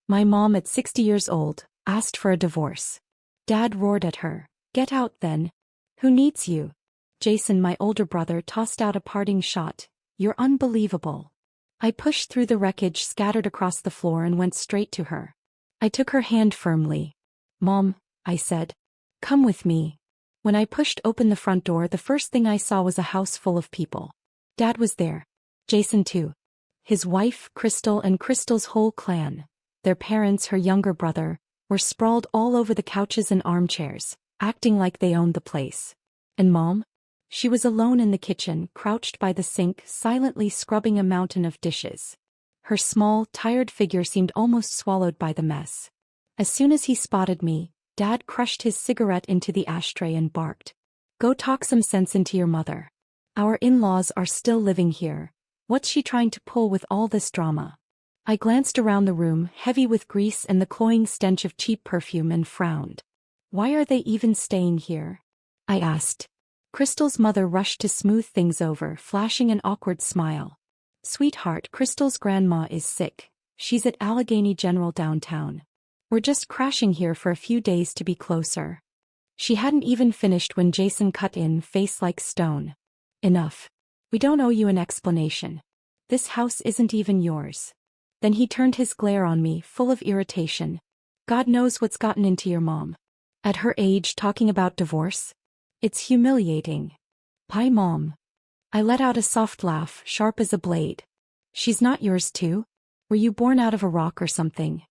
My mom at 60 years old asked for a divorce. Dad roared at her. Get out then. Who needs you? Jason, my older brother, tossed out a parting shot. You're unbelievable. I pushed through the wreckage scattered across the floor and went straight to her. I took her hand firmly. Mom, I said. Come with me. When I pushed open the front door, the first thing I saw was a house full of people. Dad was there. Jason too. His wife, Crystal, and Crystal's whole clan. Their parents, her younger brother, were sprawled all over the couches and armchairs, acting like they owned the place. And Mom? She was alone in the kitchen, crouched by the sink, silently scrubbing a mountain of dishes. Her small, tired figure seemed almost swallowed by the mess. As soon as he spotted me, Dad crushed his cigarette into the ashtray and barked. Go talk some sense into your mother. Our in-laws are still living here. What's she trying to pull with all this drama? I glanced around the room, heavy with grease and the cloying stench of cheap perfume, and frowned. Why are they even staying here? I asked. Crystal's mother rushed to smooth things over, flashing an awkward smile. Sweetheart, Crystal's grandma is sick. She's at Allegheny General downtown. We're just crashing here for a few days to be closer. She hadn't even finished when Jason cut in, face like stone. Enough. We don't owe you an explanation. This house isn't even yours. Then he turned his glare on me, full of irritation. God knows what's gotten into your mom. At her age, talking about divorce? It's humiliating. Hi, Mom. I let out a soft laugh, sharp as a blade. She's not yours too? Were you born out of a rock or something?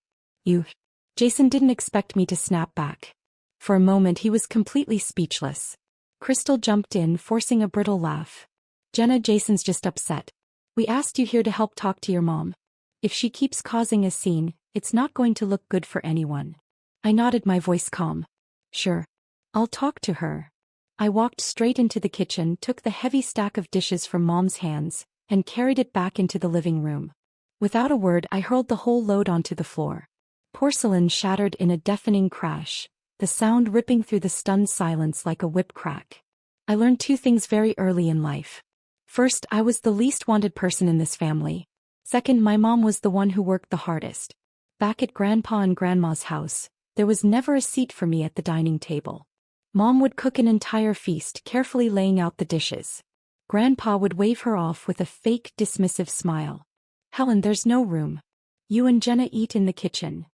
Jason didn't expect me to snap back. For a moment he was completely speechless. Crystal jumped in, forcing a brittle laugh. Jenna, Jason's just upset. We asked you here to help talk to your mom. If she keeps causing a scene, it's not going to look good for anyone. I nodded, my voice calm. Sure. I'll talk to her. I walked straight into the kitchen, took the heavy stack of dishes from Mom's hands, and carried it back into the living room. Without a word, I hurled the whole load onto the floor. Porcelain shattered in a deafening crash, the sound ripping through the stunned silence like a whip crack. I learned two things very early in life. First, I was the least wanted person in this family. Second, my mom was the one who worked the hardest. Back at Grandpa and Grandma's house, there was never a seat for me at the dining table. Mom would cook an entire feast, carefully laying out the dishes. Grandpa would wave her off with a fake, dismissive smile. Helen, there's no room. You and Jenna eat in the kitchen.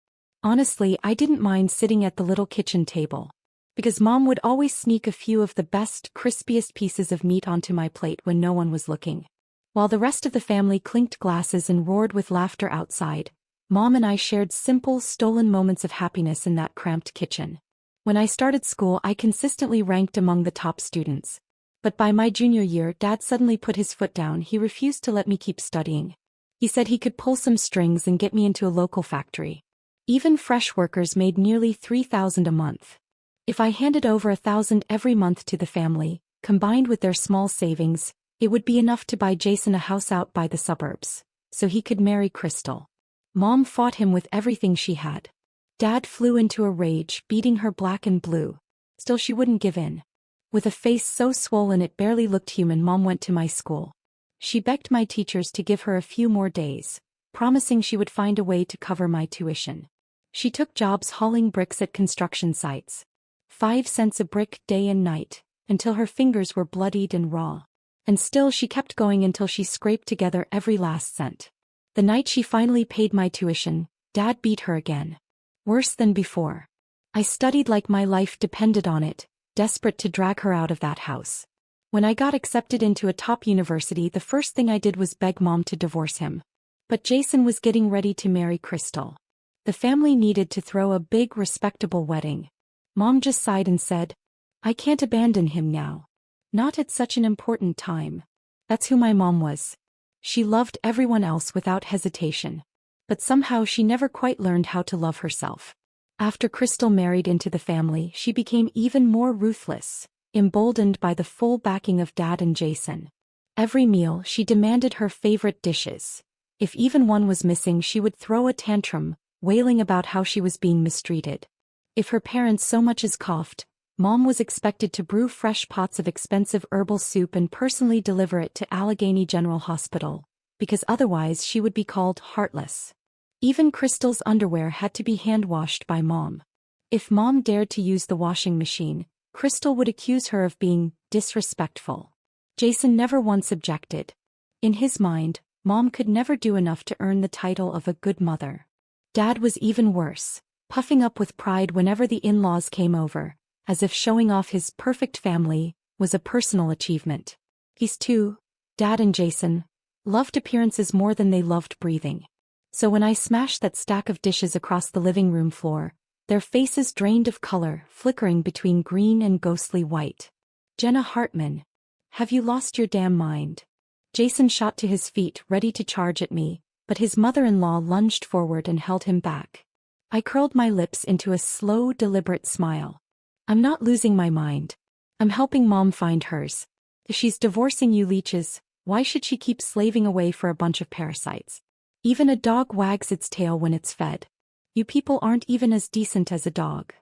Honestly, I didn't mind sitting at the little kitchen table. Because Mom would always sneak a few of the best, crispiest pieces of meat onto my plate when no one was looking. While the rest of the family clinked glasses and roared with laughter outside, Mom and I shared simple, stolen moments of happiness in that cramped kitchen. When I started school, I consistently ranked among the top students. But by my junior year, Dad suddenly put his foot down. He refused to let me keep studying. He said he could pull some strings and get me into a local factory. Even fresh workers made nearly $3,000 a month. If I handed over $1,000 every month to the family, combined with their small savings, it would be enough to buy Jason a house out by the suburbs, so he could marry Crystal. Mom fought him with everything she had. Dad flew into a rage, beating her black and blue. Still she wouldn't give in. With a face so swollen it barely looked human, Mom went to my school. She begged my teachers to give her a few more days, promising she would find a way to cover my tuition. She took jobs hauling bricks at construction sites. 5 cents a brick day and night, until her fingers were bloodied and raw. And still she kept going until she scraped together every last cent. The night she finally paid my tuition, Dad beat her again. Worse than before. I studied like my life depended on it, desperate to drag her out of that house. When I got accepted into a top university, the first thing I did was beg Mom to divorce him. But Jason was getting ready to marry Crystal. The family needed to throw a big, respectable wedding. Mom just sighed and said, I can't abandon him now. Not at such an important time. That's who my mom was. She loved everyone else without hesitation. But somehow she never quite learned how to love herself. After Crystal married into the family, she became even more ruthless, emboldened by the full backing of Dad and Jason. Every meal, she demanded her favorite dishes. If even one was missing, she would throw a tantrum, wailing about how she was being mistreated. If her parents so much as coughed, Mom was expected to brew fresh pots of expensive herbal soup and personally deliver it to Allegheny General Hospital, because otherwise she would be called heartless. Even Crystal's underwear had to be hand-washed by Mom. If Mom dared to use the washing machine, Crystal would accuse her of being disrespectful. Jason never once objected. In his mind, Mom could never do enough to earn the title of a good mother. Dad was even worse, puffing up with pride whenever the in-laws came over, as if showing off his perfect family was a personal achievement. These two, Dad and Jason, loved appearances more than they loved breathing. So when I smashed that stack of dishes across the living room floor, their faces drained of color, flickering between green and ghostly white. Jenna Hartman. Have you lost your damn mind? Jason shot to his feet, ready to charge at me, but his mother-in-law lunged forward and held him back. I curled my lips into a slow, deliberate smile. I'm not losing my mind. I'm helping Mom find hers. If she's divorcing you leeches, why should she keep slaving away for a bunch of parasites? Even a dog wags its tail when it's fed. You people aren't even as decent as a dog.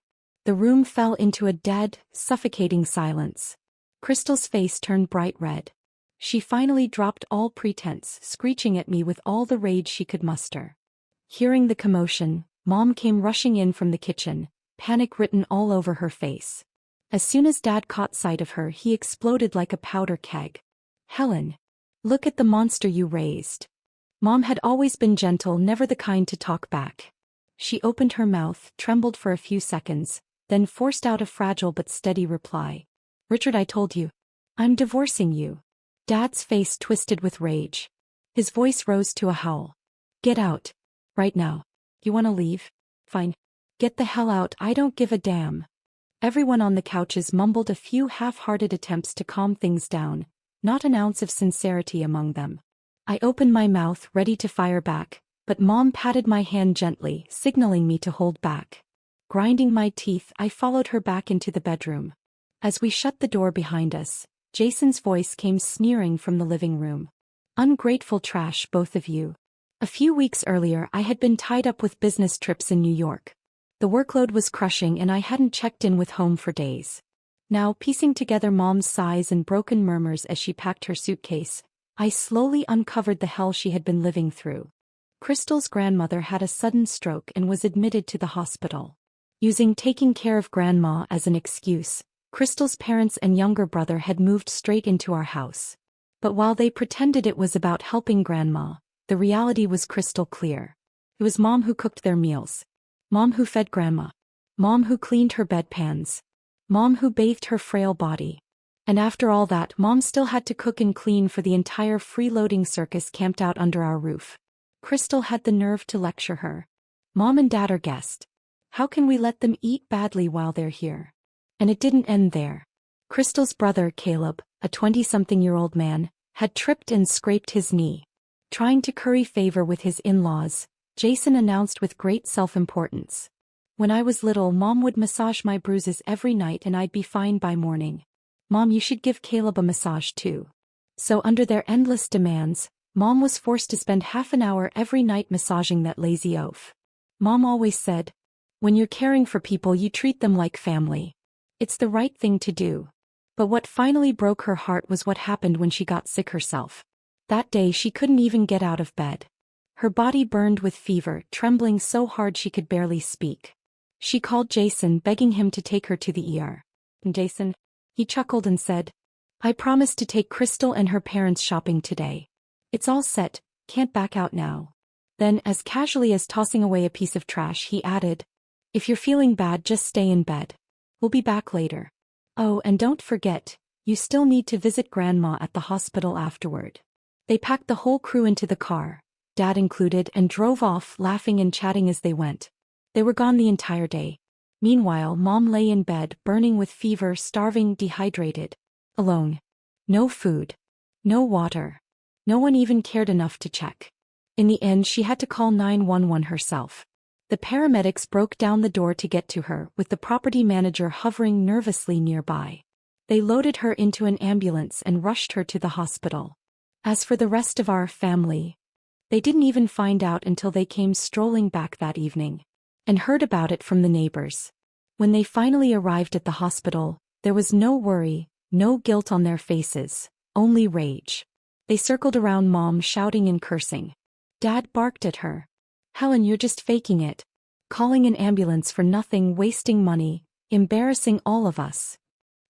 The room fell into a dead, suffocating silence. Crystal's face turned bright red. She finally dropped all pretense, screeching at me with all the rage she could muster. Hearing the commotion, Mom came rushing in from the kitchen, panic written all over her face. As soon as Dad caught sight of her, he exploded like a powder keg. Helen, look at the monster you raised. Mom had always been gentle, never the kind to talk back. She opened her mouth, trembled for a few seconds, then forced out a fragile but steady reply. Richard, I told you. I'm divorcing you. Dad's face twisted with rage. His voice rose to a howl. Get out. Right now. You want to leave? Fine. Get the hell out, I don't give a damn. Everyone on the couches mumbled a few half-hearted attempts to calm things down, not an ounce of sincerity among them. I opened my mouth, ready to fire back, but Mom patted my hand gently, signaling me to hold back. Grinding my teeth, I followed her back into the bedroom. As we shut the door behind us, Jason's voice came sneering from the living room. Ungrateful trash, both of you. A few weeks earlier, I had been tied up with business trips in New York. The workload was crushing and I hadn't checked in with home for days. Now, piecing together Mom's sighs and broken murmurs as she packed her suitcase, I slowly uncovered the hell she had been living through. Crystal's grandmother had a sudden stroke and was admitted to the hospital. Using taking care of Grandma as an excuse, Crystal's parents and younger brother had moved straight into our house. But while they pretended it was about helping Grandma, the reality was crystal clear. It was Mom who cooked their meals. Mom who fed Grandma. Mom who cleaned her bedpans. Mom who bathed her frail body. And after all that, Mom still had to cook and clean for the entire freeloading circus camped out under our roof. Crystal had the nerve to lecture her. Mom and Dad are guests. How can we let them eat badly while they're here? And it didn't end there. Crystal's brother, Caleb, a 20-something-year-old man, had tripped and scraped his knee. Trying to curry favor with his in-laws, Jason announced with great self-importance. When I was little, Mom would massage my bruises every night and I'd be fine by morning. Mom, you should give Caleb a massage too. So under their endless demands, Mom was forced to spend half an hour every night massaging that lazy oaf. Mom always said, when you're caring for people, you treat them like family. It's the right thing to do. But what finally broke her heart was what happened when she got sick herself. That day she couldn't even get out of bed. Her body burned with fever, trembling so hard she could barely speak. She called Jason, begging him to take her to the ER. Jason, he chuckled and said, I promised to take Crystal and her parents shopping today. It's all set, can't back out now. Then, as casually as tossing away a piece of trash, he added, if you're feeling bad, just stay in bed. We'll be back later. Oh, and don't forget, you still need to visit Grandma at the hospital afterward. They packed the whole crew into the car, Dad included, and drove off, laughing and chatting as they went. They were gone the entire day. Meanwhile, Mom lay in bed, burning with fever, starving, dehydrated. Alone. No food. No water. No one even cared enough to check. In the end, she had to call 911 herself. The paramedics broke down the door to get to her, with the property manager hovering nervously nearby. They loaded her into an ambulance and rushed her to the hospital. As for the rest of our family, they didn't even find out until they came strolling back that evening and heard about it from the neighbors. When they finally arrived at the hospital, there was no worry, no guilt on their faces, only rage. They circled around Mom, shouting and cursing. Dad barked at her. Helen, you're just faking it. Calling an ambulance for nothing, wasting money, embarrassing all of us.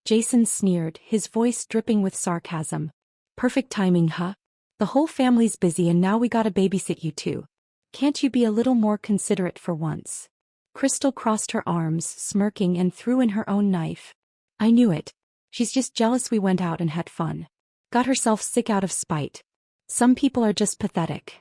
Jason sneered, his voice dripping with sarcasm. Perfect timing, huh? The whole family's busy and now we gotta babysit you too. Can't you be a little more considerate for once? Crystal crossed her arms, smirking, and threw in her own knife. I knew it. She's just jealous we went out and had fun. Got herself sick out of spite. Some people are just pathetic.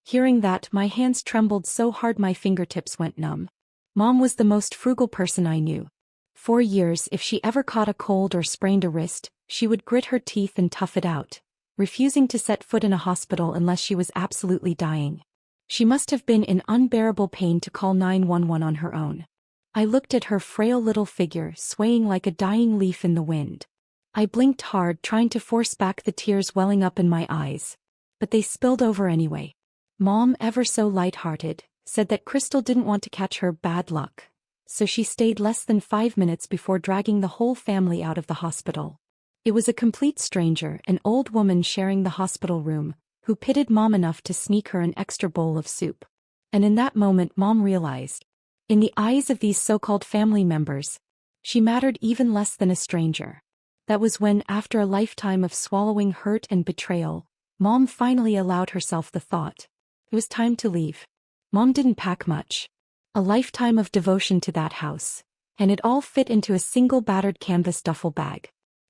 Hearing that, my hands trembled so hard my fingertips went numb. Mom was the most frugal person I knew. For years, if she ever caught a cold or sprained a wrist, she would grit her teeth and tough it out, refusing to set foot in a hospital unless she was absolutely dying. She must have been in unbearable pain to call 911 on her own. I looked at her frail little figure swaying like a dying leaf in the wind. I blinked hard, trying to force back the tears welling up in my eyes. But they spilled over anyway. Mom, ever so light-hearted, said that Crystal didn't want to catch her bad luck, so she stayed less than 5 minutes before dragging the whole family out of the hospital. It was a complete stranger, an old woman sharing the hospital room, who pitied Mom enough to sneak her an extra bowl of soup. And in that moment Mom realized, in the eyes of these so-called family members, she mattered even less than a stranger. That was when, after a lifetime of swallowing hurt and betrayal, Mom finally allowed herself the thought. It was time to leave. Mom didn't pack much. A lifetime of devotion to that house, and it all fit into a single battered canvas duffel bag.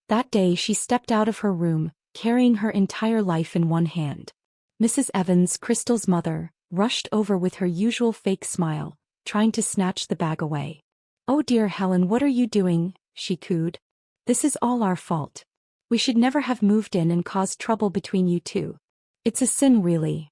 That day she stepped out of her room, carrying her entire life in one hand. Mrs. Evans, Crystal's mother, rushed over with her usual fake smile, trying to snatch the bag away. "Oh dear Helen, what are you doing?" she cooed. "This is all our fault. We should never have moved in and caused trouble between you two. It's a sin, really."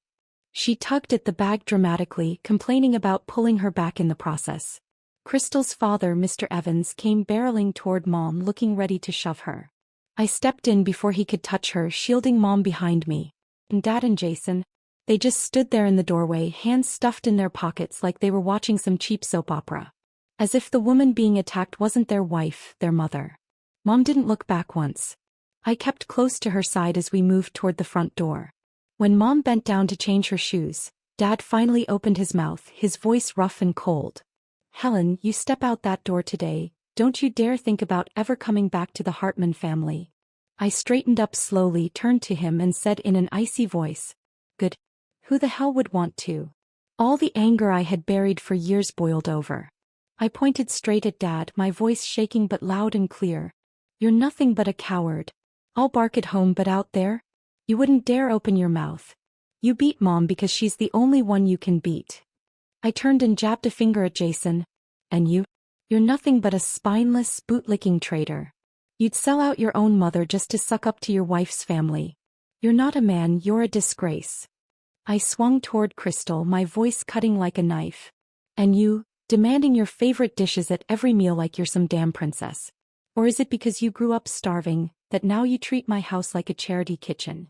She tugged at the bag dramatically, complaining about pulling her back in the process. Crystal's father, Mr. Evans, came barreling toward Mom, looking ready to shove her. I stepped in before he could touch her, shielding Mom behind me. And Dad and Jason, they just stood there in the doorway, hands stuffed in their pockets like they were watching some cheap soap opera. As if the woman being attacked wasn't their wife, their mother. Mom didn't look back once. I kept close to her side as we moved toward the front door. When Mom bent down to change her shoes, Dad finally opened his mouth, his voice rough and cold. "Helen, you step out that door today, don't you dare think about ever coming back to the Hartman family." I straightened up slowly, turned to him and said in an icy voice, "Good. Who the hell would want to?" All the anger I had buried for years boiled over. I pointed straight at Dad, my voice shaking but loud and clear. "You're nothing but a coward. I'll bark at home, but out there? You wouldn't dare open your mouth. You beat Mom because she's the only one you can beat." I turned and jabbed a finger at Jason. "And you? You're nothing but a spineless, bootlicking traitor. You'd sell out your own mother just to suck up to your wife's family. You're not a man, you're a disgrace." I swung toward Crystal, my voice cutting like a knife. "And you, demanding your favorite dishes at every meal like you're some damn princess. Or is it because you grew up starving, that now you treat my house like a charity kitchen?"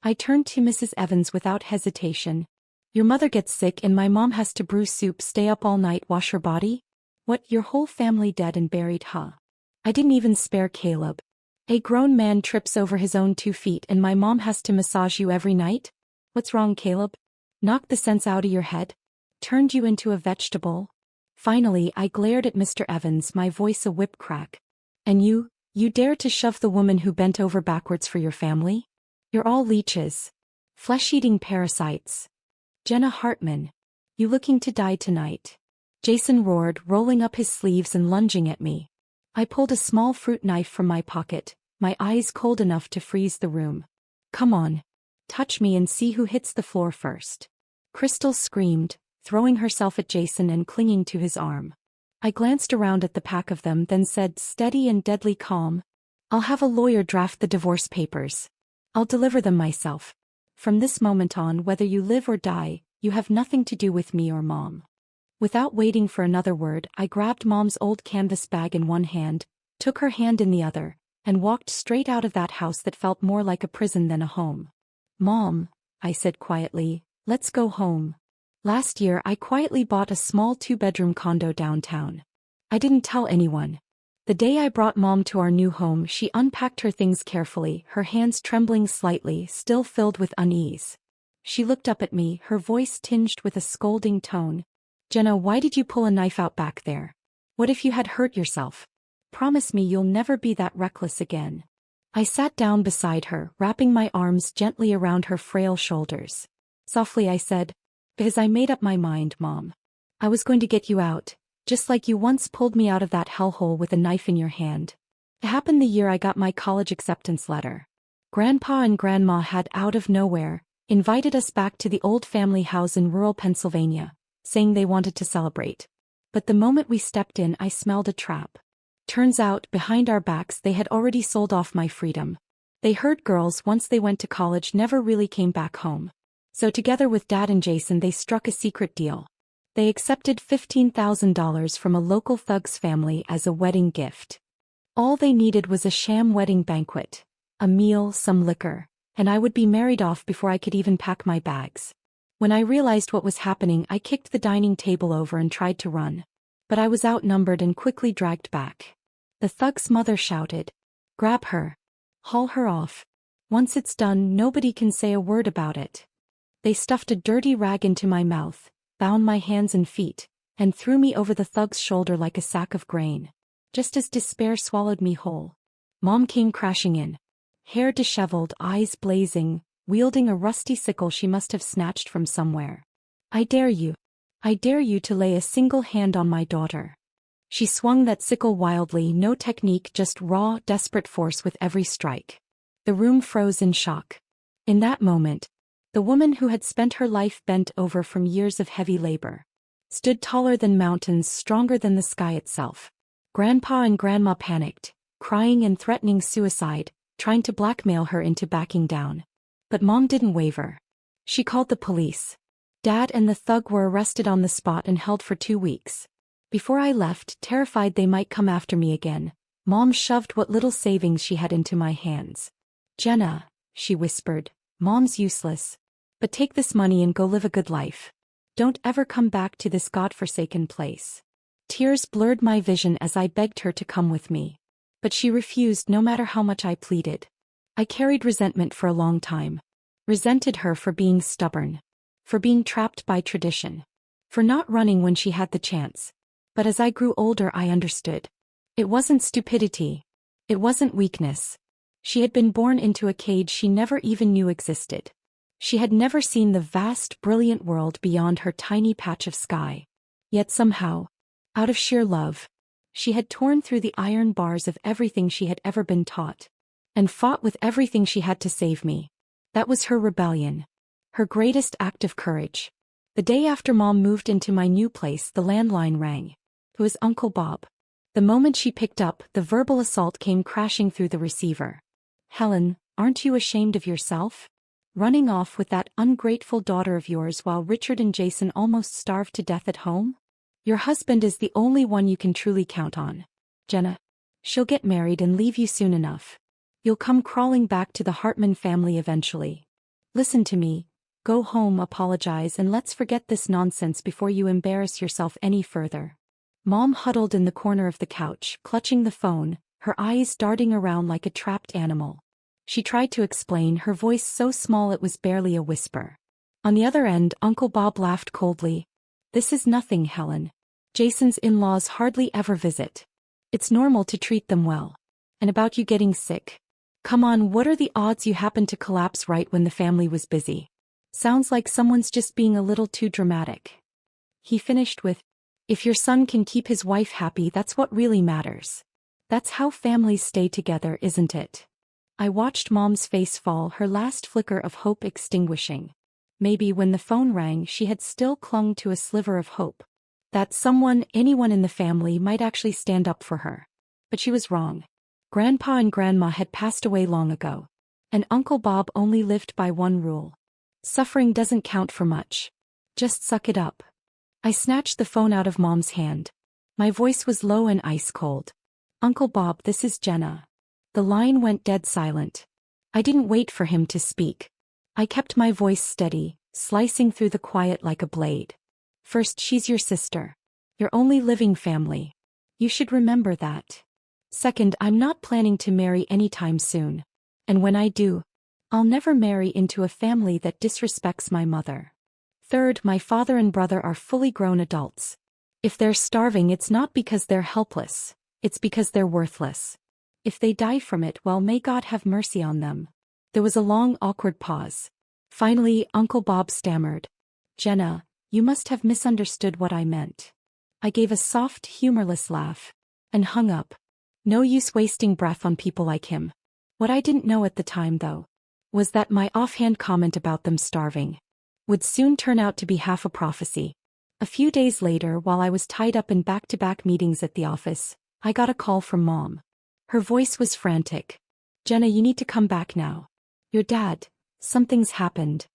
I turned to Mrs. Evans without hesitation. "Your mother gets sick and my mom has to brew soup, stay up all night, wash her body? What, your whole family dead and buried, huh? I didn't even spare Caleb. A grown man trips over his own 2 feet and my mom has to massage you every night? What's wrong, Caleb? Knocked the sense out of your head? Turned you into a vegetable?" Finally, I glared at Mr. Evans, my voice a whip crack. "And you dare to shove the woman who bent over backwards for your family? You're all leeches. Flesh-eating parasites. Jenna Hartman. You looking to die tonight?" Jason roared, rolling up his sleeves and lunging at me. I pulled a small fruit knife from my pocket, my eyes cold enough to freeze the room. "Come on. Touch me and see who hits the floor first." Crystal screamed, throwing herself at Jason and clinging to his arm. I glanced around at the pack of them, then said, steady and deadly calm, "I'll have a lawyer draft the divorce papers. I'll deliver them myself. From this moment on, whether you live or die, you have nothing to do with me or Mom." Without waiting for another word, I grabbed Mom's old canvas bag in one hand, took her hand in the other, and walked straight out of that house that felt more like a prison than a home. "Mom," I said quietly, "let's go home. Last year I quietly bought a small 2-bedroom condo downtown. I didn't tell anyone. The day I brought Mom to our new home, she unpacked her things carefully, her hands trembling slightly, still filled with unease. She looked up at me, her voice tinged with a scolding tone. Jenna, why did you pull a knife out back there? What if you had hurt yourself? Promise me you'll never be that reckless again. I sat down beside her, wrapping my arms gently around her frail shoulders. Softly I said, because I made up my mind, Mom. I was going to get you out, just like you once pulled me out of that hellhole with a knife in your hand. It happened the year I got my college acceptance letter. Grandpa and Grandma had, out of nowhere, invited us back to the old family house in rural Pennsylvania, saying they wanted to celebrate. But the moment we stepped in, I smelled a trap. Turns out, behind our backs they had already sold off my freedom. They heard girls once they went to college never really came back home. So together with Dad and Jason they struck a secret deal. They accepted $15,000 from a local thug's family as a wedding gift. All they needed was a sham wedding banquet, a meal, some liquor, and I would be married off before I could even pack my bags. When I realized what was happening, I kicked the dining table over and tried to run. But I was outnumbered and quickly dragged back. The thug's mother shouted, "Grab her. Haul her off. Once it's done, nobody can say a word about it." They stuffed a dirty rag into my mouth, bound my hands and feet, and threw me over the thug's shoulder like a sack of grain. Just as despair swallowed me whole, Mom came crashing in. Hair disheveled, eyes blazing, wielding a rusty sickle she must have snatched from somewhere. I dare you to lay a single hand on my daughter." She swung that sickle wildly, no technique, just raw, desperate force with every strike. The room froze in shock. In that moment, the woman who had spent her life bent over from years of heavy labor stood taller than mountains, stronger than the sky itself. Grandpa and Grandma panicked, crying and threatening suicide, trying to blackmail her into backing down. But Mom didn't waver. She called the police. Dad and the thug were arrested on the spot and held for 2 weeks. Before I left, terrified they might come after me again, Mom shoved what little savings she had into my hands. "Jenna," she whispered, "Mom's useless. But take this money and go live a good life. Don't ever come back to this godforsaken place." Tears blurred my vision as I begged her to come with me. But she refused no matter how much I pleaded. I carried resentment for a long time. Resented her for being stubborn. For being trapped by tradition. For not running when she had the chance. But as I grew older I understood. It wasn't stupidity. It wasn't weakness. She had been born into a cage she never even knew existed. She had never seen the vast, brilliant world beyond her tiny patch of sky. Yet somehow, out of sheer love, she had torn through the iron bars of everything she had ever been taught. And fought with everything she had to save me. That was her rebellion. Her greatest act of courage. The day after Mom moved into my new place, the landline rang. It was Uncle Bob. The moment she picked up, the verbal assault came crashing through the receiver. "Helen, aren't you ashamed of yourself? Running off with that ungrateful daughter of yours while Richard and Jason almost starved to death at home? Your husband is the only one you can truly count on. Jenna. She'll get married and leave you soon enough. You'll come crawling back to the Hartman family eventually. Listen to me. Go home, apologize, and let's forget this nonsense before you embarrass yourself any further." Mom huddled in the corner of the couch, clutching the phone, her eyes darting around like a trapped animal. She tried to explain, her voice so small it was barely a whisper. On the other end, Uncle Bob laughed coldly. "This is nothing, Helen. Jason's in-laws hardly ever visit. It's normal to treat them well. And about you getting sick. Come on, what are the odds you happened to collapse right when the family was busy? Sounds like someone's just being a little too dramatic." He finished with, "If your son can keep his wife happy, that's what really matters. That's how families stay together, isn't it?" I watched Mom's face fall, her last flicker of hope extinguishing. Maybe when the phone rang she had still clung to a sliver of hope. That someone, anyone in the family, might actually stand up for her. But she was wrong. Grandpa and Grandma had passed away long ago. And Uncle Bob only lived by one rule. Suffering doesn't count for much. Just suck it up. I snatched the phone out of Mom's hand. My voice was low and ice cold. "Uncle Bob, this is Jenna." The line went dead silent. I didn't wait for him to speak. I kept my voice steady, slicing through the quiet like a blade. "First, she's your sister. Your only living family. You should remember that. Second, I'm not planning to marry anytime soon. And when I do, I'll never marry into a family that disrespects my mother. Third, my father and brother are fully grown adults. If they're starving, it's not because they're helpless, it's because they're worthless. If they die from it, well, may God have mercy on them. There was a long, awkward pause. Finally, Uncle Bob stammered. Jenna, you must have misunderstood what I meant. I gave a soft, humorless laugh and hung up. No use wasting breath on people like him. What I didn't know at the time, though, was that my offhand comment about them starving would soon turn out to be half a prophecy. A few days later, while I was tied up in back-to-back meetings at the office, I got a call from Mom. Her voice was frantic. Jenna, you need to come back now. Your dad, something's happened.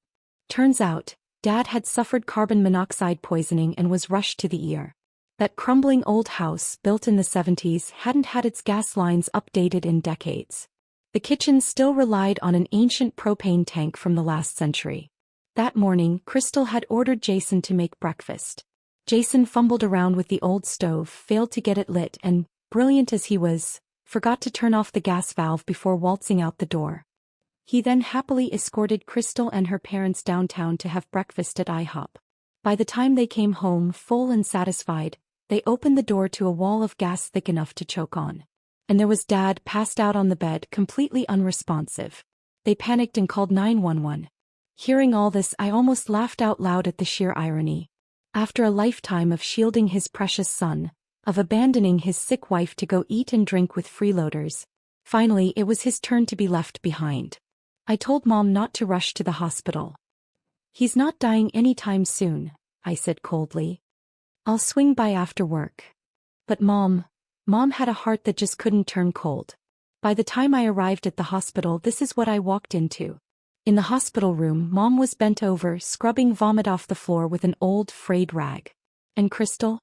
Turns out, Dad had suffered carbon monoxide poisoning and was rushed to the ER. That crumbling old house, built in the 70s, hadn't had its gas lines updated in decades. The kitchen still relied on an ancient propane tank from the last century. That morning, Crystal had ordered Jason to make breakfast. Jason fumbled around with the old stove, failed to get it lit, and, brilliant as he was, forgot to turn off the gas valve before waltzing out the door. He then happily escorted Crystal and her parents downtown to have breakfast at IHOP. By the time they came home full and satisfied, they opened the door to a wall of gas thick enough to choke on. And there was Dad passed out on the bed, completely unresponsive. They panicked and called 911. Hearing all this, I almost laughed out loud at the sheer irony. After a lifetime of shielding his precious son, of abandoning his sick wife to go eat and drink with freeloaders, finally it was his turn to be left behind. I told Mom not to rush to the hospital. He's not dying anytime soon, I said coldly. I'll swing by after work. But Mom had a heart that just couldn't turn cold. By the time I arrived at the hospital, this is what I walked into. In the hospital room, Mom was bent over, scrubbing vomit off the floor with an old, frayed rag. And Crystal?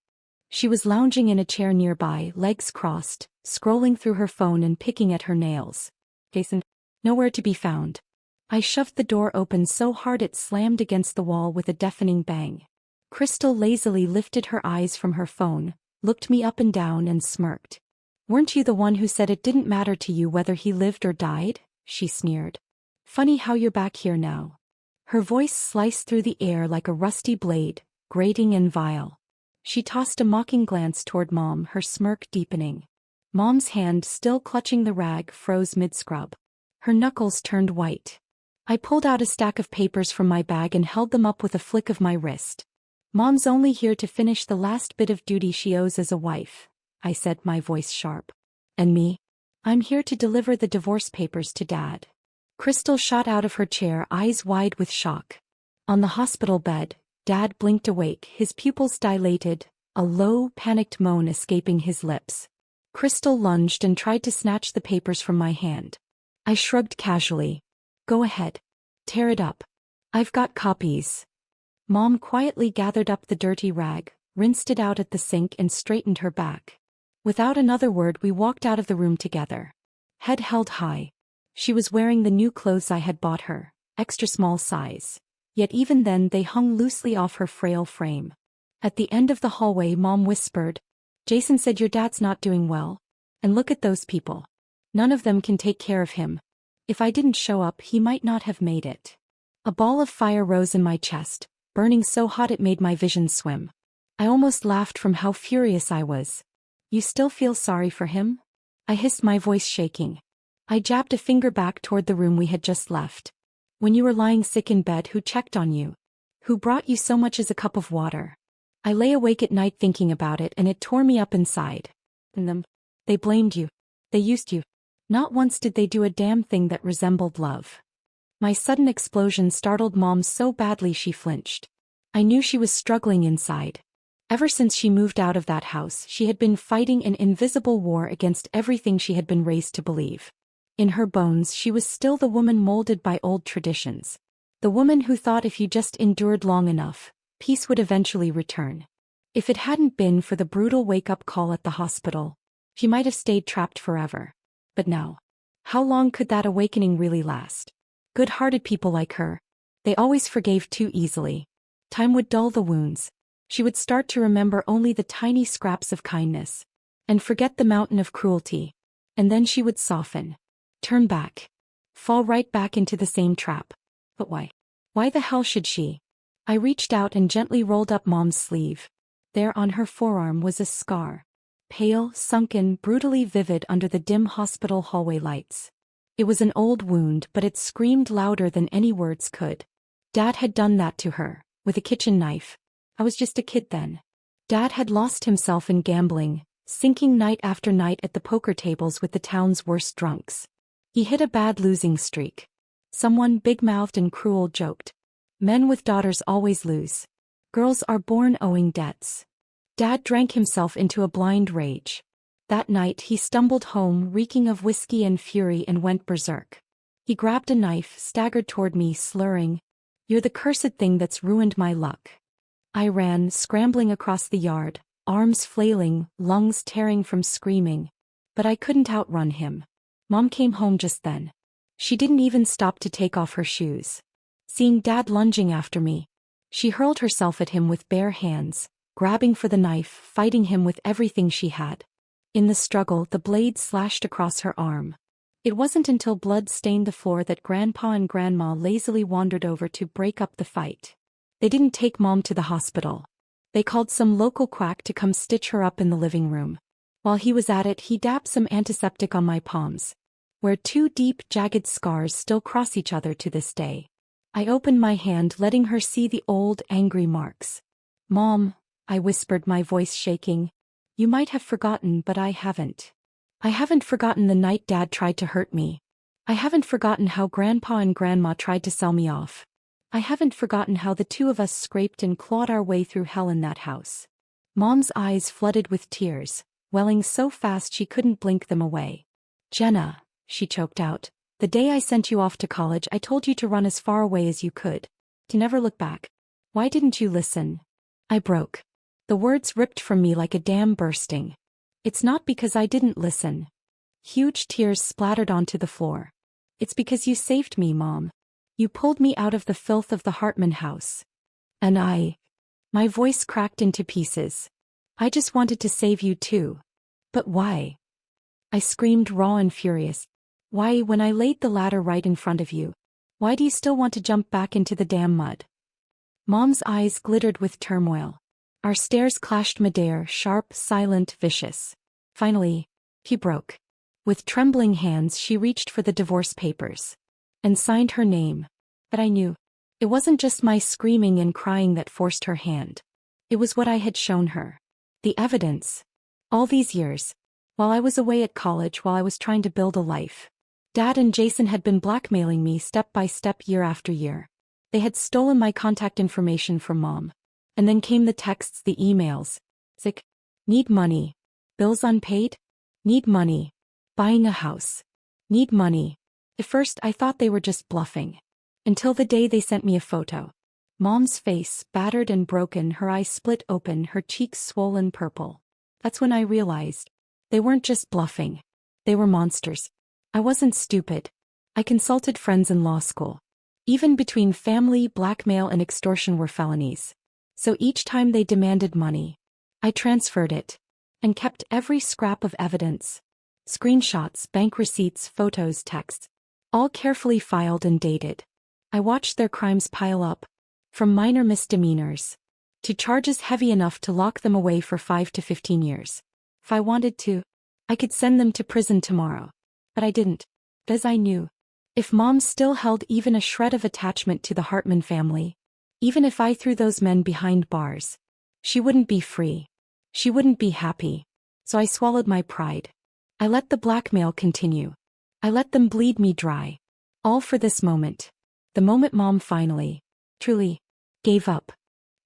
She was lounging in a chair nearby, legs crossed, scrolling through her phone and picking at her nails. Jason, nowhere to be found. I shoved the door open so hard it slammed against the wall with a deafening bang. Crystal lazily lifted her eyes from her phone, looked me up and down and smirked. Weren't you the one who said it didn't matter to you whether he lived or died? She sneered. Funny how you're back here now. Her voice sliced through the air like a rusty blade, grating and vile. She tossed a mocking glance toward Mom, her smirk deepening. Mom's hand, still clutching the rag, froze mid-scrub. Her knuckles turned white. I pulled out a stack of papers from my bag and held them up with a flick of my wrist. Mom's only here to finish the last bit of duty she owes as a wife, I said, my voice sharp. And me? I'm here to deliver the divorce papers to Dad. Crystal shot out of her chair, eyes wide with shock. On the hospital bed, Dad blinked awake, his pupils dilated, a low, panicked moan escaping his lips. Crystal lunged and tried to snatch the papers from my hand. I shrugged casually. Go ahead. Tear it up. I've got copies. Mom quietly gathered up the dirty rag, rinsed it out at the sink and straightened her back. Without another word, we walked out of the room together. Head held high. She was wearing the new clothes I had bought her, extra small size. Yet even then they hung loosely off her frail frame. At the end of the hallway, Mom whispered, Jason said your dad's not doing well. And look at those people. None of them can take care of him. If I didn't show up, he might not have made it. A ball of fire rose in my chest, burning so hot it made my vision swim. I almost laughed from how furious I was. You still feel sorry for him? I hissed, my voice shaking. I jabbed a finger back toward the room we had just left. When you were lying sick in bed, who checked on you? Who brought you so much as a cup of water? I lay awake at night thinking about it, and it tore me up inside. And they blamed you. They used you. Not once did they do a damn thing that resembled love. My sudden explosion startled Mom so badly she flinched. I knew she was struggling inside. Ever since she moved out of that house, she had been fighting an invisible war against everything she had been raised to believe. In her bones, she was still the woman molded by old traditions. The woman who thought if you just endured long enough, peace would eventually return. If it hadn't been for the brutal wake-up call at the hospital, she might have stayed trapped forever. But now, how long could that awakening really last? Good-hearted people like her, they always forgave too easily. Time would dull the wounds. She would start to remember only the tiny scraps of kindness, and forget the mountain of cruelty. And then she would soften. Turn back. fall right back into the same trap. But why? Why the hell should she? I reached out and gently rolled up Mom's sleeve. There on her forearm was a scar. Pale, sunken, brutally vivid under the dim hospital hallway lights. It was an old wound, but it screamed louder than any words could. Dad had done that to her, with a kitchen knife. I was just a kid then. Dad had lost himself in gambling, sinking night after night at the poker tables with the town's worst drunks. He hit a bad losing streak. Someone big-mouthed and cruel joked. Men with daughters always lose. Girls are born owing debts. Dad drank himself into a blind rage. That night he stumbled home reeking of whiskey and fury and went berserk. He grabbed a knife, staggered toward me, slurring, "You're the cursed thing that's ruined my luck." I ran, scrambling across the yard, arms flailing, lungs tearing from screaming. But I couldn't outrun him. Mom came home just then. She didn't even stop to take off her shoes. Seeing Dad lunging after me, she hurled herself at him with bare hands, grabbing for the knife, fighting him with everything she had. In the struggle, the blade slashed across her arm. It wasn't until blood stained the floor that Grandpa and Grandma lazily wandered over to break up the fight. They didn't take Mom to the hospital. They called some local quack to come stitch her up in the living room. While he was at it, he dabbed some antiseptic on my palms, where two deep, jagged scars still cross each other to this day. I opened my hand, letting her see the old, angry marks. "Mom," I whispered, my voice shaking, "you might have forgotten, but I haven't. I haven't forgotten the night Dad tried to hurt me. I haven't forgotten how Grandpa and Grandma tried to sell me off. I haven't forgotten how the two of us scraped and clawed our way through hell in that house." Mom's eyes flooded with tears, welling so fast she couldn't blink them away. "Jenna," she choked out, "the day I sent you off to college I told you to run as far away as you could. To never look back. Why didn't you listen?" I broke. The words ripped from me like a dam bursting. "It's not because I didn't listen." Huge tears splattered onto the floor. "It's because you saved me, Mom. You pulled me out of the filth of the Hartman house. And my voice cracked into pieces. "I just wanted to save you too." "But why?" I screamed, raw and furious. "Why, when I laid the ladder right in front of you? Why do you still want to jump back into the damn mud?" Mom's eyes glittered with turmoil. Our stares clashed midair, sharp, silent, vicious. Finally, he broke. With trembling hands she reached for the divorce papers. And signed her name. But I knew. It wasn't just my screaming and crying that forced her hand. It was what I had shown her. The evidence. All these years. While I was away at college, while I was trying to build a life. Dad and Jason had been blackmailing me step by step, year after year. They had stolen my contact information from Mom. And then came the texts, the emails. Sick. Need money. Bills unpaid? Need money. Buying a house. Need money. At first I thought they were just bluffing. Until the day they sent me a photo. Mom's face, battered and broken, her eyes split open, her cheeks swollen purple. That's when I realized. They weren't just bluffing. They were monsters. I wasn't stupid. I consulted friends in law school. Even between family, blackmail and extortion were felonies. So each time they demanded money, I transferred it. And kept every scrap of evidence. Screenshots, bank receipts, photos, texts. All carefully filed and dated. I watched their crimes pile up. From minor misdemeanors. To charges heavy enough to lock them away for 5 to 15 years. If I wanted to, I could send them to prison tomorrow. But I didn't. Because I knew. If Mom still held even a shred of attachment to the Hartman family, even if I threw those men behind bars, she wouldn't be free. She wouldn't be happy. So I swallowed my pride. I let the blackmail continue. I let them bleed me dry. All for this moment. The moment Mom finally, truly, gave up.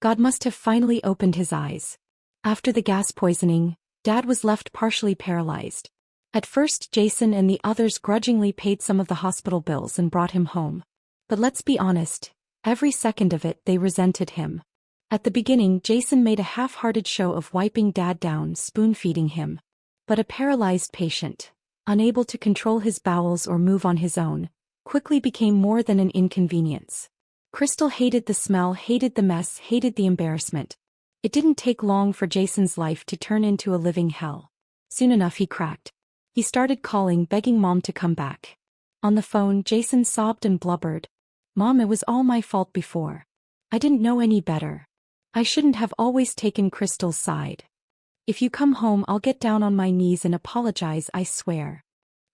God must have finally opened his eyes. After the gas poisoning, Dad was left partially paralyzed. At first Jason and the others grudgingly paid some of the hospital bills and brought him home. But let's be honest, every second of it they resented him. At the beginning Jason made a half-hearted show of wiping Dad down, spoon-feeding him. But a paralyzed patient, unable to control his bowels or move on his own, quickly became more than an inconvenience. Crystal hated the smell, hated the mess, hated the embarrassment. It didn't take long for Jason's life to turn into a living hell. Soon enough he cracked. He started calling, begging Mom to come back. On the phone, Jason sobbed and blubbered. Mom, it was all my fault before. I didn't know any better. I shouldn't have always taken Crystal's side. If you come home, I'll get down on my knees and apologize, I swear.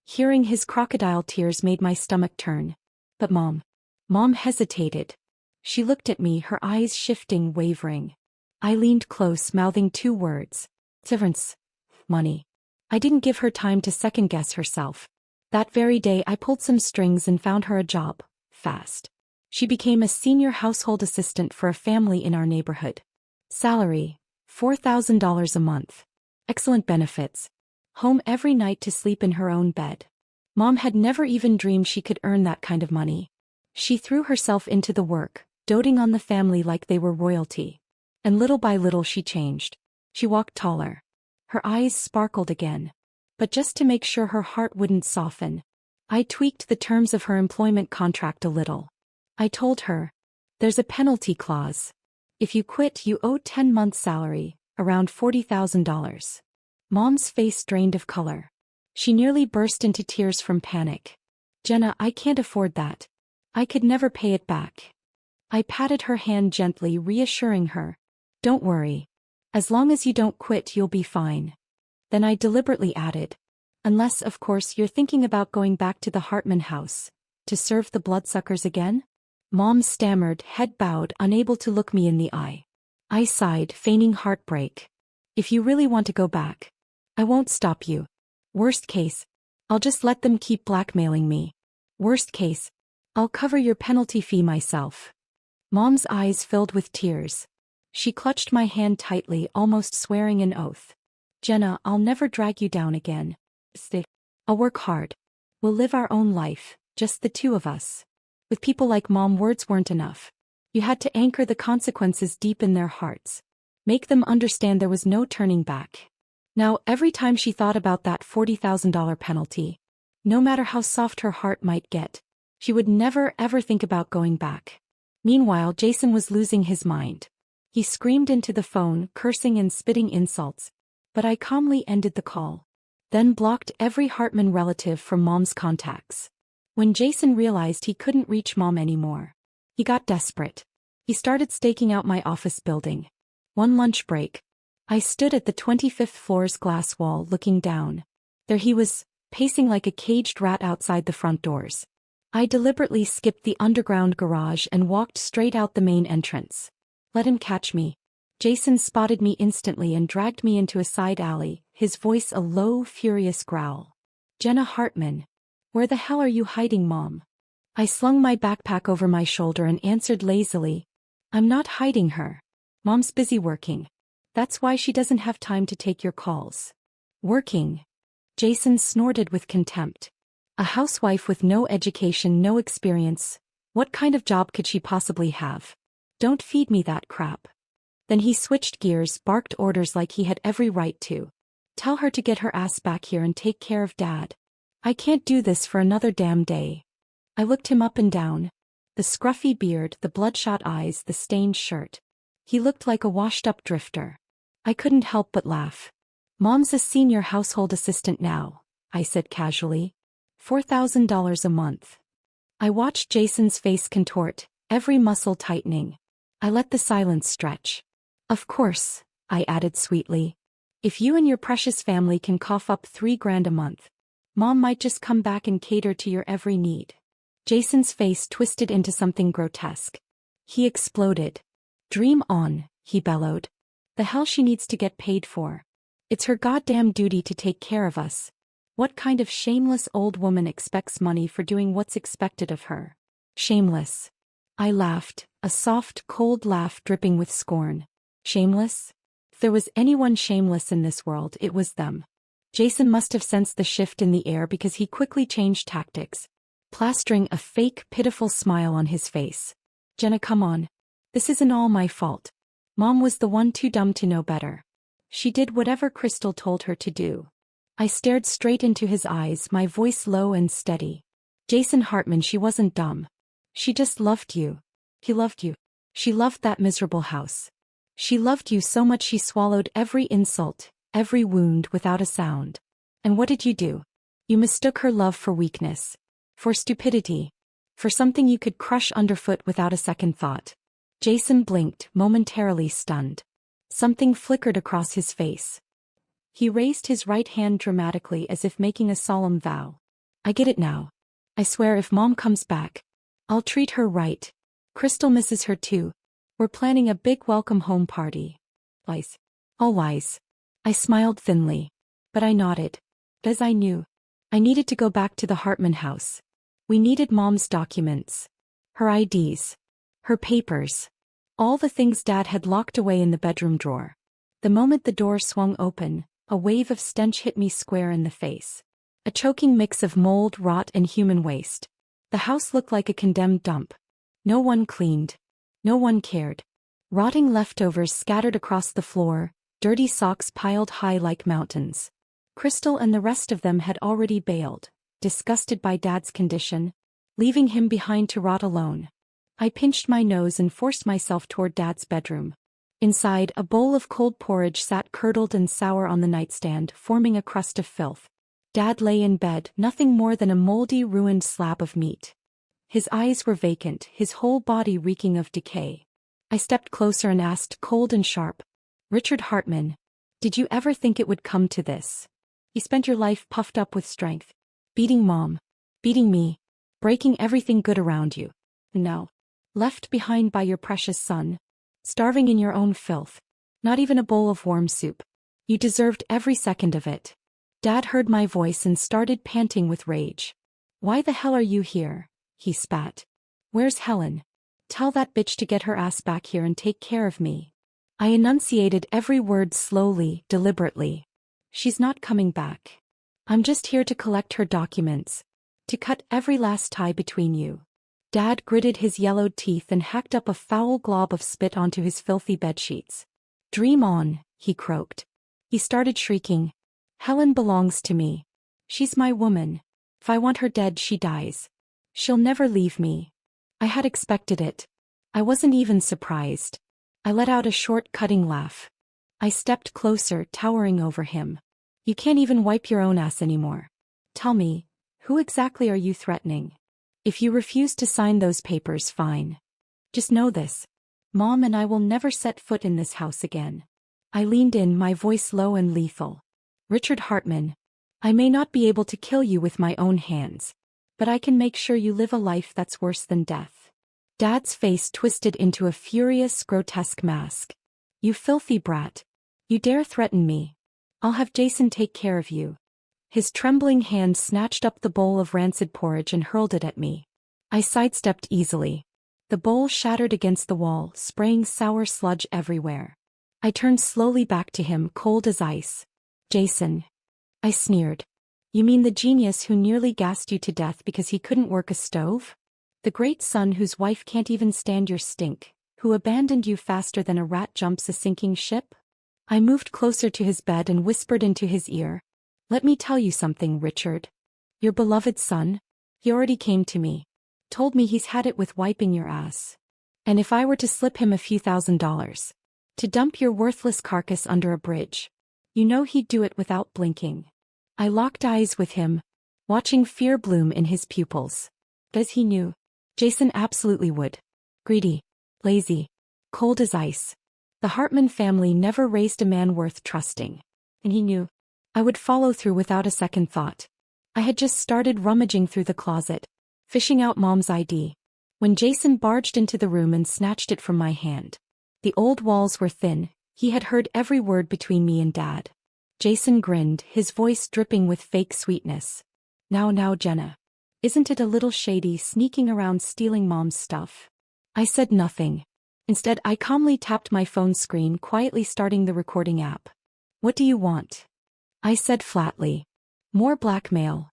Hearing his crocodile tears made my stomach turn. But Mom hesitated. She looked at me, her eyes shifting, wavering. I leaned close, mouthing two words. Severance. Money. I didn't give her time to second-guess herself. That very day I pulled some strings and found her a job. Fast. She became a senior household assistant for a family in our neighborhood. Salary, $4,000 a month. Excellent benefits. Home every night to sleep in her own bed. Mom had never even dreamed she could earn that kind of money. She threw herself into the work, doting on the family like they were royalty. And little by little she changed. She walked taller. Her eyes sparkled again. But just to make sure her heart wouldn't soften, I tweaked the terms of her employment contract a little. I told her, there's a penalty clause. If you quit, you owe 10 months' salary, around $40,000. Mom's face drained of color. She nearly burst into tears from panic. Jenna, I can't afford that. I could never pay it back. I patted her hand gently, reassuring her. Don't worry. As long as you don't quit, you'll be fine. Then I deliberately added, unless, of course, you're thinking about going back to the Hartman house, to serve the bloodsuckers again? Mom stammered, head bowed, unable to look me in the eye. I sighed, feigning heartbreak. If you really want to go back, I won't stop you. Worst case, I'll just let them keep blackmailing me. Worst case, I'll cover your penalty fee myself. Mom's eyes filled with tears. She clutched my hand tightly, almost swearing an oath. Jenna, I'll never drag you down again. Stay. I'll work hard. We'll live our own life, just the two of us. With people like Mom, words weren't enough. You had to anchor the consequences deep in their hearts. Make them understand there was no turning back. Now, every time she thought about that $40,000 penalty, no matter how soft her heart might get, she would never ever think about going back. Meanwhile, Jason was losing his mind. He screamed into the phone, cursing and spitting insults. But I calmly ended the call. Then blocked every Hartman relative from Mom's contacts. When Jason realized he couldn't reach Mom anymore, he got desperate. He started staking out my office building. One lunch break, I stood at the 25th floor's glass wall looking down. There he was, pacing like a caged rat outside the front doors. I deliberately skipped the underground garage and walked straight out the main entrance. Let him catch me. Jason spotted me instantly and dragged me into a side alley, his voice a low, furious growl. Jenna Hartman. Where the hell are you hiding, Mom? I slung my backpack over my shoulder and answered lazily. I'm not hiding her. Mom's busy working. That's why she doesn't have time to take your calls. Working? Jason snorted with contempt. A housewife with no education, no experience. What kind of job could she possibly have? Don't feed me that crap. Then he switched gears, barked orders like he had every right to. Tell her to get her ass back here and take care of Dad. I can't do this for another damn day. I looked him up and down. The scruffy beard, the bloodshot eyes, the stained shirt. He looked like a washed-up drifter. I couldn't help but laugh. Mom's a senior household assistant now, I said casually. $4,000 a month. I watched Jason's face contort, every muscle tightening. I let the silence stretch. Of course, I added sweetly. If you and your precious family can cough up $3,000 a month, Mom might just come back and cater to your every need. Jason's face twisted into something grotesque. He exploded. Dream on, he bellowed. The hell she needs to get paid for. It's her goddamn duty to take care of us. What kind of shameless old woman expects money for doing what's expected of her? Shameless. I laughed, a soft, cold laugh dripping with scorn. Shameless? If there was anyone shameless in this world, it was them. Jason must have sensed the shift in the air because he quickly changed tactics, plastering a fake, pitiful smile on his face. Jenna, come on. This isn't all my fault. Mom was the one too dumb to know better. She did whatever Crystal told her to do. I stared straight into his eyes, my voice low and steady. Jason Hartman, she wasn't dumb. She just loved you. He loved you. She loved that miserable house. She loved you so much she swallowed every insult, every wound without a sound. And what did you do? You mistook her love for weakness. For stupidity. For something you could crush underfoot without a second thought. Jason blinked, momentarily stunned. Something flickered across his face. He raised his right hand dramatically as if making a solemn vow. I get it now. I swear if Mom comes back, I'll treat her right. Crystal misses her too. We're planning a big welcome home party. Wise. All wise. I smiled thinly. But I nodded. As I knew. I needed to go back to the Hartman house. We needed Mom's documents. Her IDs. Her papers. All the things Dad had locked away in the bedroom drawer. The moment the door swung open, a wave of stench hit me square in the face. A choking mix of mold, rot, and human waste. The house looked like a condemned dump. No one cleaned. No one cared. Rotting leftovers scattered across the floor, dirty socks piled high like mountains. Crystal and the rest of them had already bailed, disgusted by Dad's condition, leaving him behind to rot alone. I pinched my nose and forced myself toward Dad's bedroom. Inside, a bowl of cold porridge sat curdled and sour on the nightstand, forming a crust of filth. Dad lay in bed, nothing more than a moldy, ruined slab of meat. His eyes were vacant, his whole body reeking of decay. I stepped closer and asked, cold and sharp, Richard Hartman, did you ever think it would come to this? You spent your life puffed up with strength, beating Mom, beating me, breaking everything good around you. And now, left behind by your precious son, starving in your own filth. Not even a bowl of warm soup. You deserved every second of it. Dad heard my voice and started panting with rage. Why the hell are you here? He spat. Where's Helen? Tell that bitch to get her ass back here and take care of me. I enunciated every word slowly, deliberately. She's not coming back. I'm just here to collect her documents. To cut every last tie between you. Dad gritted his yellowed teeth and hacked up a foul glob of spit onto his filthy bedsheets. Dream on, he croaked. He started shrieking. Helen belongs to me. She's my woman. If I want her dead, she dies. She'll never leave me. I had expected it. I wasn't even surprised. I let out a short, cutting laugh. I stepped closer, towering over him. You can't even wipe your own ass anymore. Tell me, who exactly are you threatening? If you refuse to sign those papers, fine. Just know this. Mom and I will never set foot in this house again. I leaned in, my voice low and lethal. Richard Hartman, I may not be able to kill you with my own hands, but I can make sure you live a life that's worse than death. Dad's face twisted into a furious, grotesque mask. You filthy brat. You dare threaten me. I'll have Jason take care of you. His trembling hand snatched up the bowl of rancid porridge and hurled it at me. I sidestepped easily. The bowl shattered against the wall, spraying sour sludge everywhere. I turned slowly back to him, cold as ice. Jason. I sneered. You mean the genius who nearly gassed you to death because he couldn't work a stove? The great son whose wife can't even stand your stink, who abandoned you faster than a rat jumps a sinking ship? I moved closer to his bed and whispered into his ear. Let me tell you something, Richard. Your beloved son, he already came to me. Told me he's had it with wiping your ass. And if I were to slip him a few $1,000s. To dump your worthless carcass under a bridge. You know he'd do it without blinking. I locked eyes with him, watching fear bloom in his pupils. As he knew, Jason absolutely would. Greedy. Lazy. Cold as ice. The Hartman family never raised a man worth trusting. And he knew. I would follow through without a second thought. I had just started rummaging through the closet, fishing out Mom's ID, when Jason barged into the room and snatched it from my hand. The old walls were thin, he had heard every word between me and Dad. Jason grinned, his voice dripping with fake sweetness. Now, Jenna. Isn't it a little shady sneaking around stealing Mom's stuff? I said nothing. Instead, I calmly tapped my phone screen, quietly starting the recording app. What do you want? I said flatly. More blackmail.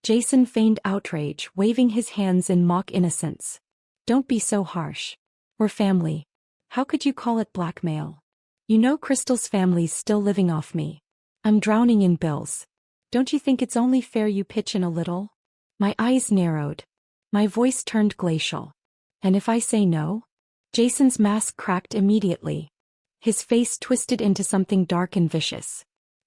Jason feigned outrage, waving his hands in mock innocence. Don't be so harsh. We're family. How could you call it blackmail? You know Crystal's family's still living off me. I'm drowning in bills. Don't you think it's only fair you pitch in a little? My eyes narrowed. My voice turned glacial. And if I say no? Jason's mask cracked immediately. His face twisted into something dark and vicious.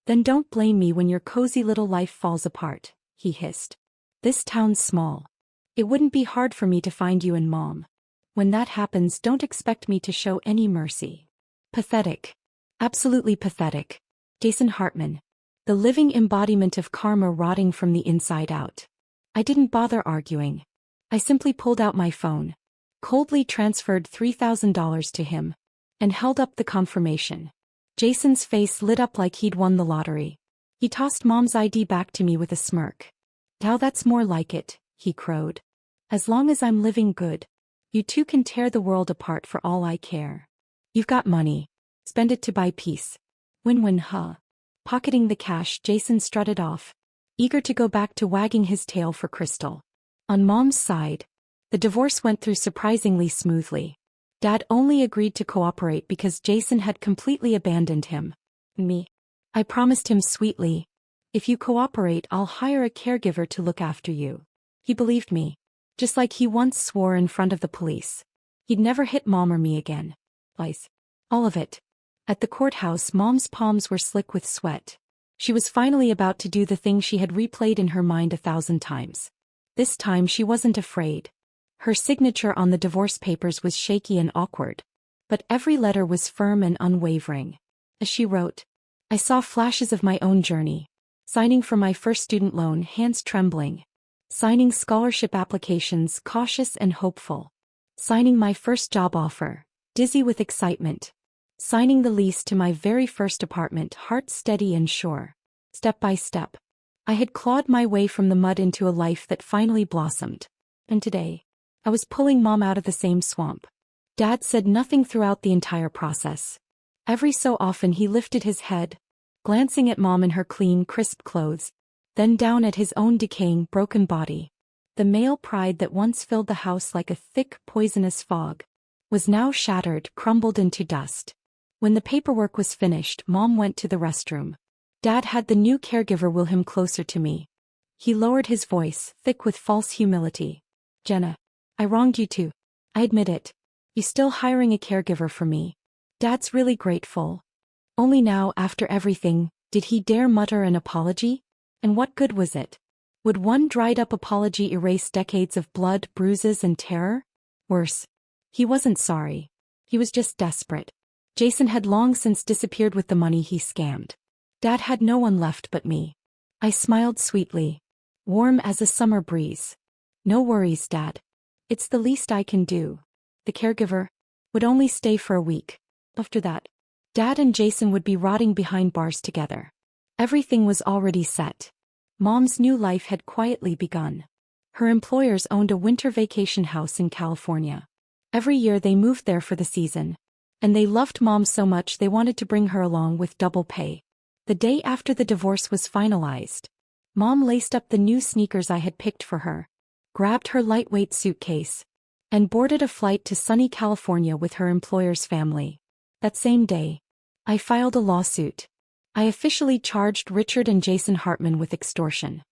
Then don't blame me when your cozy little life falls apart, he hissed. This town's small. It wouldn't be hard for me to find you and Mom. When that happens, don't expect me to show any mercy. Pathetic. Absolutely pathetic. Jason Hartman. The living embodiment of karma rotting from the inside out. I didn't bother arguing. I simply pulled out my phone, coldly transferred $3,000 to him, and held up the confirmation. Jason's face lit up like he'd won the lottery. He tossed Mom's ID back to me with a smirk. Now that's more like it, he crowed. As long as I'm living good, you two can tear the world apart for all I care. You've got money. Spend it to buy peace. Win-win, huh? Pocketing the cash, Jason strutted off, eager to go back to wagging his tail for Crystal. On Mom's side, the divorce went through surprisingly smoothly. Dad only agreed to cooperate because Jason had completely abandoned him. Me. I promised him sweetly, if you cooperate, I'll hire a caregiver to look after you. He believed me, just like he once swore in front of the police. He'd never hit Mom or me again. Twice. All of it. At the courthouse, Mom's palms were slick with sweat. She was finally about to do the thing she had replayed in her mind 1,000 times. This time she wasn't afraid. Her signature on the divorce papers was shaky and awkward, but every letter was firm and unwavering. As she wrote, I saw flashes of my own journey. Signing for my first student loan, hands trembling. Signing scholarship applications, cautious and hopeful. Signing my first job offer, dizzy with excitement. Signing the lease to my very first apartment, heart steady and sure. Step by step, I had clawed my way from the mud into a life that finally blossomed. And today, I was pulling Mom out of the same swamp. Dad said nothing throughout the entire process. Every so often he lifted his head, glancing at Mom in her clean, crisp clothes, then down at his own decaying, broken body. The male pride that once filled the house like a thick, poisonous fog was now shattered, crumbled into dust. When the paperwork was finished, Mom went to the restroom. Dad had the new caregiver will him closer to me. He lowered his voice, thick with false humility. Jenna, I wronged you too. I admit it. You still hiring a caregiver for me. Dad's really grateful. Only now, after everything, did he dare mutter an apology? And what good was it? Would one dried-up apology erase decades of blood, bruises, and terror? Worse. He wasn't sorry. He was just desperate. Jason had long since disappeared with the money he scammed. Dad had no one left but me. I smiled sweetly, warm as a summer breeze. No worries, Dad. It's the least I can do. The caregiver would only stay for a week. After that, Dad and Jason would be rotting behind bars together. Everything was already set. Mom's new life had quietly begun. Her employers owned a winter vacation house in California. Every year they moved there for the season. And they loved Mom so much they wanted to bring her along with double pay. The day after the divorce was finalized, Mom laced up the new sneakers I had picked for her, grabbed her lightweight suitcase, and boarded a flight to sunny California with her employer's family. That same day, I filed a lawsuit. I officially charged Richard and Jason Hartman with extortion.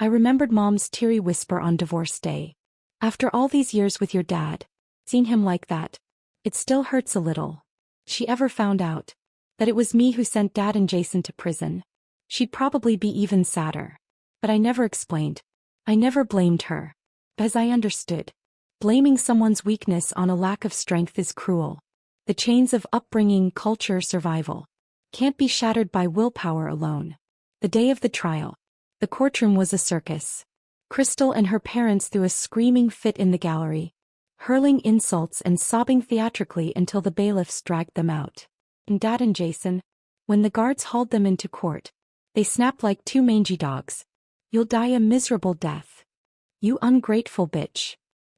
I remembered Mom's teary whisper on divorce day. After all these years with your dad, seeing him like that, it still hurts a little. She ever found out that it was me who sent Dad and Jason to prison, she'd probably be even sadder. But I never explained. I never blamed her. As I understood, blaming someone's weakness on a lack of strength is cruel. The chains of upbringing, culture, survival can't be shattered by willpower alone. The day of the trial, the courtroom was a circus. Crystal and her parents threw a screaming fit in the gallery, hurling insults and sobbing theatrically until the bailiffs dragged them out. And Dad and Jason, when the guards hauled them into court, they snapped like two mangy dogs. You'll die a miserable death. You ungrateful bitch.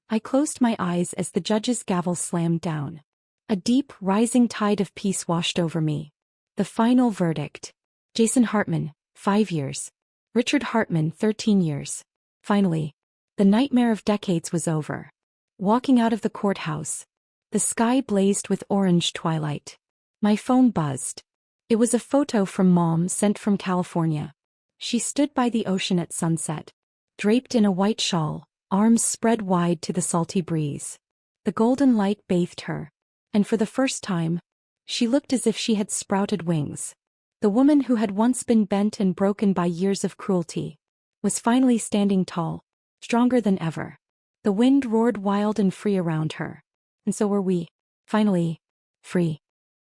I closed my eyes as the judge's gavel slammed down. A deep, rising tide of peace washed over me. The final verdict. Jason Hartman, 5 years. Richard Hartman, 13 years. Finally, the nightmare of decades was over. Walking out of the courthouse, the sky blazed with orange twilight. My phone buzzed. It was a photo from Mom sent from California. She stood by the ocean at sunset, draped in a white shawl, arms spread wide to the salty breeze. The golden light bathed her, and for the first time, she looked as if she had sprouted wings. The woman who had once been bent and broken by years of cruelty was finally standing tall, stronger than ever. The wind roared wild and free around her. And so were we. Finally, free.